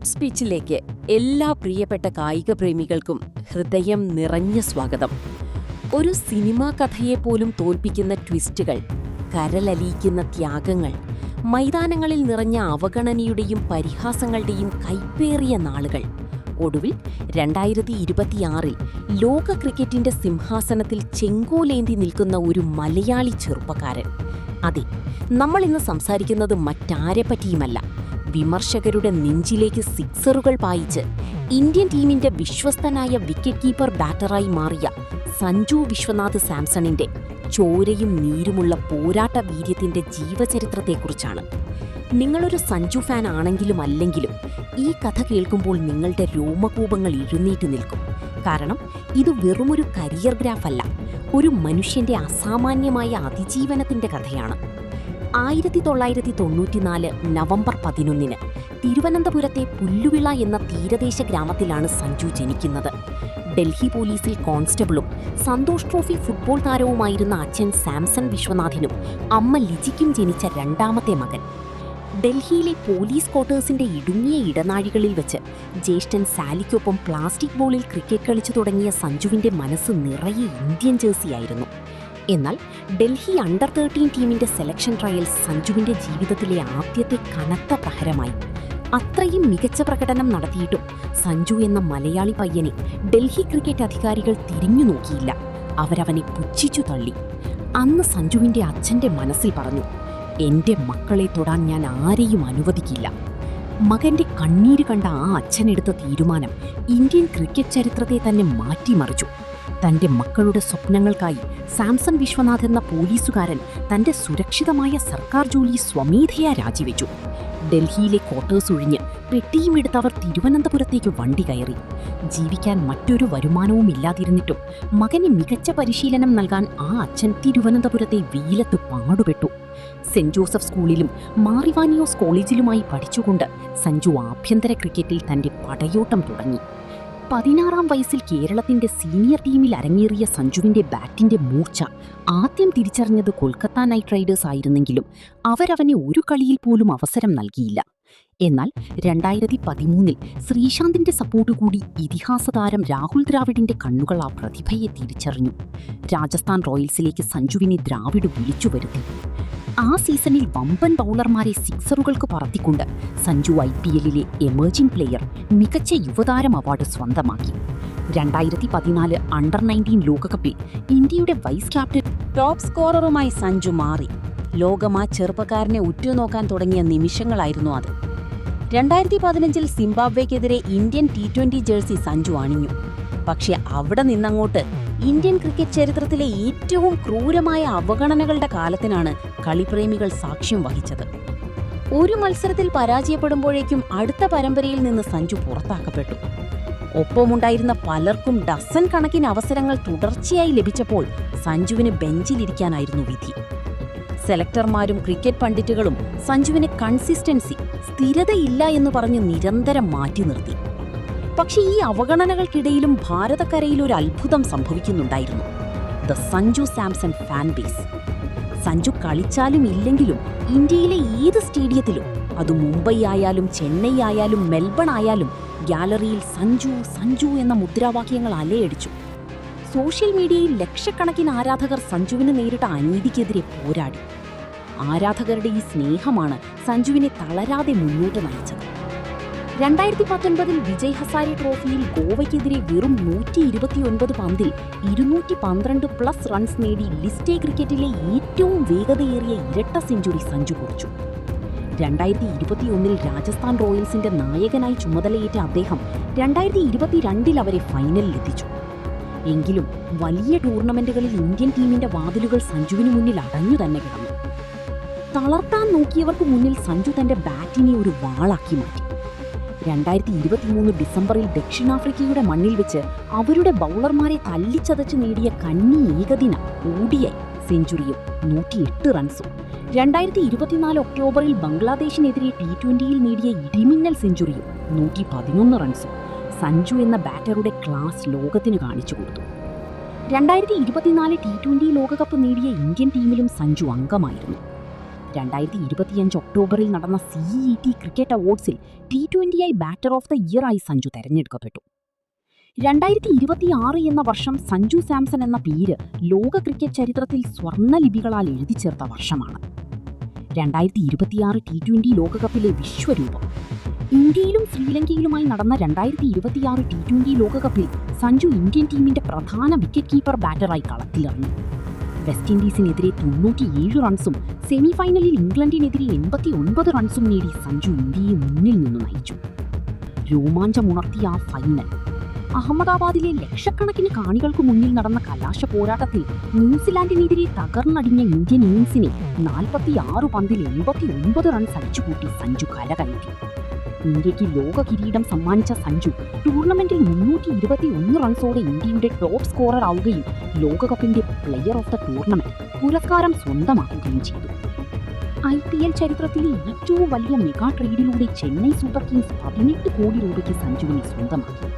Sports പിച്ചിലേക്ക് എല്ലാ പ്രിയപ്പെട്ട കായിക പ്രേമികൾക്കും ഹൃദയം നിറഞ്ഞ സ്വാഗതം. ഒരു സിനിമാ കഥയെപ്പോലും തോൽപ്പിക്കുന്ന ട്വിസ്റ്റുകൾ, കരലലിയിക്കുന്ന ത്യാഗങ്ങൾ, മൈതാനങ്ങളിൽ നിറഞ്ഞ അവഗണനയുടെയും പരിഹാസങ്ങളുടെയും കൈപ്പേറിയ നാളുകൾ. ഒടുവിൽ 2026 ലോക ക്രിക്കറ്റിന്റെ സിംഹാസനത്തിൽ ചെങ്കോലേന്തി നിൽക്കുന്ന ഒരു മലയാളി ചെറുപ്പക്കാരൻ. അതെ, നമ്മൾ ഇന്ന് സംസാരിക്കുന്നത് മറ്റാരെപ്പറ്റിയുമല്ല, വിമർശകരുടെ നെഞ്ചിലേക്ക് സിക്സറുകൾ പായിച്ച് ഇന്ത്യൻ ടീമിന്റെ വിശ്വസ്തനായ വിക്കറ്റ് കീപ്പർ ബാറ്ററായി മാറിയ സഞ്ജു വിശ്വനാഥ് സാംസണിന്റെ ചോരയും നീരുമുള്ള പോരാട്ട വീര്യത്തിന്റെ ജീവചരിത്രത്തെക്കുറിച്ചാണ്. നിങ്ങളൊരു സഞ്ജു ഫാൻ ആണെങ്കിലും അല്ലെങ്കിലും ഈ കഥ കേൾക്കുമ്പോൾ നിങ്ങളുടെ രോമകൂപങ്ങൾ എഴുന്നേറ്റ് നിൽക്കും. കാരണം ഇത് വെറുമൊരു കരിയർ ഗ്രാഫ് അല്ല, ഒരു മനുഷ്യന്റെ അസാമാന്യമായ അതിജീവനത്തിന്റെ കഥയാണ്. 1994 നവംബർ 11 തിരുവനന്തപുരത്തെ പുല്ലുവിള എന്ന തീരദേശ ഗ്രാമത്തിലാണ് സഞ്ജു ജനിക്കുന്നത്. ഡൽഹി പോലീസിൽ കോൺസ്റ്റബിളും സന്തോഷ് ട്രോഫി ഫുട്ബോൾ താരവുമായിരുന്ന അച്ഛൻ സാംസൺ വിശ്വനാഥിനും അമ്മ ലിജിക്കും ജനിച്ച രണ്ടാമത്തെ മകൻ. ഡൽഹിയിലെ പോലീസ് ക്വാർട്ടേഴ്സിന്റെ ഇടുങ്ങിയ ഇടനാഴികളിൽ വെച്ച് ജ്യേഷ്ഠൻ സാലിക്കൊപ്പം പ്ലാസ്റ്റിക് ബോളിൽ ക്രിക്കറ്റ് കളിച്ചു തുടങ്ങിയ സഞ്ജുവിന്റെ മനസ്സ് നിറയെ ഇന്ത്യൻ ജേഴ്സിയായിരുന്നു. എന്നാൽ ഡൽഹി അണ്ടർ 13 ടീമിന്റെ സെലക്ഷൻ ട്രയൽസ് സഞ്ജുവിന്റെ ജീവിതത്തിലെ ആദ്യത്തെ കനത്ത പ്രഹരമായി. അത്രയും മികച്ച പ്രകടനം നടത്തിയിട്ടും സഞ്ജു എന്ന മലയാളി പയ്യനെ ഡൽഹി ക്രിക്കറ്റ് അധികാരികൾ തിരിഞ്ഞു നോക്കിയില്ല. അവരവനെ പുച്ഛിച്ചു തള്ളി. അന്ന് സഞ്ജുവിന്റെ അച്ഛന്റെ മനസ്സിൽ പറഞ്ഞു, എന്റെ മക്കളെ തൊടാൻ ഞാൻ ആരെയും അനുവദിക്കില്ല. മകന്റെ കണ്ണീര് കണ്ട ആ അച്ഛനെടുത്ത തീരുമാനം ഇന്ത്യൻ ക്രിക്കറ്റ് ചരിത്രത്തെ തന്നെ മാറ്റിമറിച്ചു. തന്റെ മക്കളുടെ സ്വപ്നങ്ങൾക്കായി സാംസൺ വിശ്വനാഥ് എന്ന പോലീസുകാരൻ തന്റെ സുരക്ഷിതമായ സർക്കാർ ജോലി സ്വമേധയാ രാജിവെച്ചു. ഡൽഹിയിലെ ക്വാർട്ടേഴ്സ് ഒഴിഞ്ഞ് പെട്ടിയും എടുത്തവർ തിരുവനന്തപുരത്തേക്ക് വണ്ടി കയറി. ജീവിക്കാൻ മറ്റൊരു വരുമാനവും ഇല്ലാതിരുന്നിട്ടും മകന് മികച്ച പരിശീലനം നൽകാൻ ആ അച്ഛൻ തിരുവനന്തപുരത്തെ വെയിലത്ത് പാടുപെട്ടു. സെന്റ് ജോസഫ് സ്കൂളിലും മാറിവാനിയോസ് കോളേജിലുമായി പഠിച്ചുകൊണ്ട് സഞ്ജു ആഭ്യന്തര ക്രിക്കറ്റിൽ തന്റെ പടയോട്ടം തുടങ്ങി. 16-ാം വയസ്സിൽ കേരളത്തിന്റെ സീനിയർ ടീമിൽ അരങ്ങേറിയ സഞ്ജുവിന്റെ ബാറ്റിന്റെ മൂർച്ച ആദ്യം തിരിച്ചറിഞ്ഞത് കൊൽക്കത്ത നൈറ്റ് റൈഡേഴ്സ് ആയിരുന്നെങ്കിലും അവരവനെ ഒരു കളിയിൽ പോലും അവസരം നൽകിയില്ല. എന്നാൽ 2013 ശ്രീശാന്തിന്റെ സപ്പോർട്ട് കൂടി ഇതിഹാസ താരം രാഹുൽ ദ്രാവിഡിന്റെ കണ്ണുകൾ ആ പ്രതിഭയെ തിരിച്ചറിഞ്ഞു. രാജസ്ഥാൻ റോയൽസിലേക്ക് സഞ്ജുവിനെ ദ്രാവിഡ് വിളിച്ചു വരുത്തി. ആ സീസണിൽ വമ്പൻ ബൗളർമാരെ സിക്സറുകൾക്ക് പറത്തിക്കൊണ്ട് സഞ്ജു IPL-ലെ എമേർജിംഗ് പ്ലെയർ, മികച്ച യുവതാരം അവാർഡ് സ്വന്തമാക്കി. 2014 അണ്ടർ 19 ലോകകപ്പിൽ ഇന്ത്യയുടെ വൈസ് ക്യാപ്റ്റൻ, ടോപ്പ് സ്കോററുമായി സഞ്ജു മാറി. ലോകം ആ ചെറുപ്പക്കാരനെ ഉറ്റുനോക്കാൻ തുടങ്ങിയ നിമിഷങ്ങളായിരുന്നു അത്. 2015 സിംബാബ്വേക്കെതിരെ ഇന്ത്യൻ T20 ജേഴ്സി സഞ്ജു അണിഞ്ഞു. പക്ഷെ അവിടെ നിന്നങ്ങോട്ട് ഇന്ത്യൻ ക്രിക്കറ്റ് ചരിത്രത്തിലെ ഏറ്റവും ക്രൂരമായ അവഗണനകളുടെ കാലത്തിനാണ് കളിപ്രേമികൾ സാക്ഷ്യം വഹിച്ചത്. ഒരു മത്സരത്തിൽ പരാജയപ്പെടുമ്പോഴേക്കും അടുത്ത പരമ്പരയിൽ നിന്ന് സഞ്ജു പുറത്താക്കപ്പെട്ടു. ഒപ്പമുണ്ടായിരുന്ന പലർക്കും ഡസൻ കണക്കിന് അവസരങ്ങൾ തുടർച്ചയായി ലഭിച്ചപ്പോൾ സഞ്ജുവിന് ബെഞ്ചിലിരിക്കാനായിരുന്നു വിധി. സെലക്ടർമാരും ക്രിക്കറ്റ് പണ്ഡിറ്റുകളും സഞ്ജുവിന് കൺസിസ്റ്റൻസി, സ്ഥിരതയില്ല എന്ന് പറഞ്ഞ് നിരന്തരം മാറ്റി നിർത്തി. പക്ഷേ ഈ അവഗണനകൾക്കിടയിലും ഭാരതക്കരയിൽ ഒരു അത്ഭുതം സംഭവിക്കുന്നുണ്ടായിരുന്നു. The Sanju Samson fan base. Sanju കളിച്ചാലും ഇല്ലെങ്കിലും ഇന്ത്യയിലെ ഏത് സ്റ്റേഡിയത്തിലും, അത് മുംബൈ ആയാലും ചെന്നൈ ആയാലും മെൽബൺ ആയാലും, ഗാലറിയിൽ സഞ്ജു സഞ്ജു എന്ന മുദ്രാവാക്യങ്ങൾ അലയടിച്ചു. സോഷ്യൽ മീഡിയയിൽ ലക്ഷക്കണക്കിന് ആരാധകർ സഞ്ജുവിന് നേരിട്ട അനീതിക്കെതിരെ പോരാടി. ആരാധകരുടെ ഈ സ്നേഹമാണ് സഞ്ജുവിനെ തളരാതെ മുന്നോട്ട് നയിച്ചത്. 2019 വിജയ് ഹസാരെ ട്രോഫിയിൽ ഗോവയ്ക്കെതിരെ വെറും 129 പന്തിൽ 212+ റൺസ് നേടി ലിസ്റ്റ് എ ക്രിക്കറ്റിലെ ഏറ്റവും വേഗതയേറിയ ഇരട്ട സെഞ്ചുറി സഞ്ജു കുറിച്ചു. 2021 രാജസ്ഥാൻ റോയൽസിന്റെ നായകനായി ചുമതലയേറ്റ അദ്ദേഹം 2022 അവരെ ഫൈനലിലെത്തിച്ചു. എങ്കിലും വലിയ ടൂർണമെന്റുകളിൽ ഇന്ത്യൻ ടീമിന്റെ വാതിലുകൾ സഞ്ജുവിന് മുന്നിൽ അടഞ്ഞു തന്നെ കിടന്നു. തളർത്താൻ നോക്കിയവർക്ക് മുന്നിൽ സഞ്ജു തന്റെ ബാറ്റിനെ ഒരു വാളാക്കി മാറ്റി. 2023 ഡിസംബറിൽ ദക്ഷിണാഫ്രിക്കയുടെ മണ്ണിൽ വെച്ച് അവരുടെ ബൗളർമാരെ തല്ലിച്ചതച്ച് നേടിയ കന്നി ഏകദിന ODI സെഞ്ചുറിയും 108 റൺസും, 2024 ഒക്ടോബറിൽ ബംഗ്ലാദേശിനെതിരെ T20-യിൽ നേടിയ ഇടിമിന്നൽ സെഞ്ചുറിയും 111 റൺസും സഞ്ജു എന്ന ബാറ്ററുടെ ക്ലാസ് ലോകത്തിന് കാണിച്ചു കൊടുത്തു. 2024 T20 ലോകകപ്പ് നേടിയ ഇന്ത്യൻ ടീമിലും സഞ്ജു അംഗമായിരുന്നു. 2025 ഒക്ടോബറിൽ നടന്ന CET ക്രിക്കറ്റ് അവാർഡ്സിൽ T20 batter of the year ആയി സഞ്ജു തെരഞ്ഞെടുക്കപ്പെട്ടു. 2026 എന്ന വർഷം സഞ്ജു സാംസൺ എന്ന പേര് ലോക ക്രിക്കറ്റ് ചരിത്രത്തിൽ സ്വർണ്ണലിപികളാൽ എഴുതിച്ചേർത്ത വർഷമാണ്. 2026 T20 ലോകകപ്പിലെ വിശ്വരൂപം. ഇന്ത്യയിലും ശ്രീലങ്കയിലുമായി നടന്ന 2026 T20 ലോകകപ്പിൽ സഞ്ജു ഇന്ത്യൻ ടീമിന്റെ പ്രധാന വിക്കറ്റ് കീപ്പർ ബാറ്ററായി കളത്തിലിറങ്ങി. വെസ്റ്റ് ഇൻഡീസിനെതിരെ 97 റൺസും സെമിഫൈനലിൽ ഇംഗ്ലണ്ടിനെതിരെ 89 റൺസും നേടി സഞ്ജു ഇന്ത്യയെ മുന്നിൽ നിന്ന് നയിച്ചു. രോമാഞ്ചമുണർത്തിയ ആ ഫൈനൽ. അഹമ്മദാബാദിലെ ലക്ഷക്കണക്കിന് കാണികൾക്ക് മുന്നിൽ നടന്ന കലാശ പോരാട്ടത്തിൽ ന്യൂസിലാൻഡിനെതിരെ തകർന്നടിഞ്ഞ ഇന്ത്യൻ ഇന്നിംഗ്സിനെ 46 പന്തിൽ 89 റൺസ് അടിച്ചുകൂട്ടി സഞ്ജു കരകയറ്റി. ഇന്ത്യയ്ക്ക് ലോക കിരീടം സമ്മാനിച്ച സഞ്ജു ടൂർണമെന്റിൽ 321 റൺസോടെ ഇന്ത്യയുടെ ടോപ്പ് സ്കോറർ ആവുകയും ലോകകപ്പിന്റെ പ്ലെയർ ഓഫ് ദ ടൂർണമെന്റ് പുരസ്കാരം സ്വന്തമാക്കുകയും ചെയ്തു. IPL ചരിത്രത്തിലെ ഏറ്റവും വലിയ മെഗാ ട്രേഡിലൂടെ ചെന്നൈ സൂപ്പർ കിങ്സ് 18 കോടി രൂപയ്ക്ക് സഞ്ജുവിനെ സ്വന്തമാക്കി.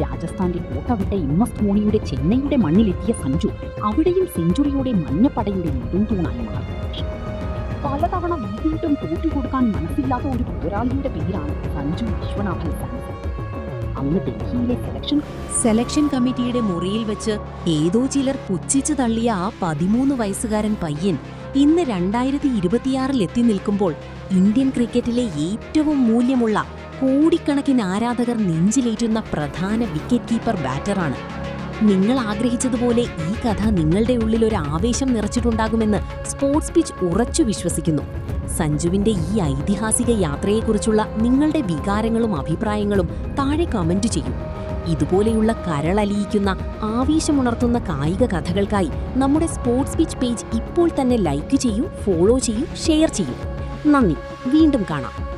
രാജസ്ഥാന്റെ കോട്ട വിട്ട MS ധോണിയുടെ ചെന്നൈയുടെ മണ്ണിലെത്തിയ സഞ്ജു അവിടെയും സെഞ്ചുറിയോടെ മഞ്ഞപ്പടയുടെ നെടുംതൂണായി മാറി. പലതവണ വീണ്ടും തോറ്റുകൊടുക്കാൻ മനസ്സില്ലാത്ത ഒരു പോരാളിയുടെ പേരാണ് സഞ്ജു വിശ്വനാഥൻ സാംസൺ. അന്ന് ഡൽഹിയിലെ സെലക്ഷൻ കമ്മിറ്റിയുടെ മുറിയിൽ വെച്ച് ഏതോ ചിലർ പുച്ഛിച്ചു തള്ളിയ ആ 13 വയസ്സുകാരൻ പയ്യൻ ഇന്ന് 2026 എത്തി നിൽക്കുമ്പോൾ ഇന്ത്യൻ ക്രിക്കറ്റിലെ ഏറ്റവും മൂല്യമുള്ള കോടിക്കണക്കിന് ആരാധകർ നെഞ്ചിലേറ്റുന്ന പ്രധാന വിക്കറ്റ് കീപ്പർ ബാറ്ററാണ്. നിങ്ങൾ ആഗ്രഹിച്ചതുപോലെ ഈ കഥ നിങ്ങളുടെ ഉള്ളിൽ ഒരു ആവേശം നിറച്ചിട്ടുണ്ടാകുമെന്ന് സ്പോർട്സ് പിച്ച് ഉറച്ചു വിശ്വസിക്കുന്നു. സഞ്ജുവിന്റെ ഈ ഐതിഹാസിക യാത്രയെക്കുറിച്ചുള്ള നിങ്ങളുടെ വികാരങ്ങളും അഭിപ്രായങ്ങളും താഴെ കമന്റ് ചെയ്യൂ. ഇതുപോലെയുള്ള കരളലിയിക്കുന്ന ആവേശമുണർത്തുന്ന കായിക കഥകൾക്കായി നമ്മുടെ സ്പോർട്സ് പിച്ച് പേജ് ഇപ്പോൾ തന്നെ ലൈക്ക് ചെയ്യൂ, ഫോളോ ചെയ്യൂ, ഷെയർ ചെയ്യൂ. നന്ദി. വീണ്ടും കാണാം.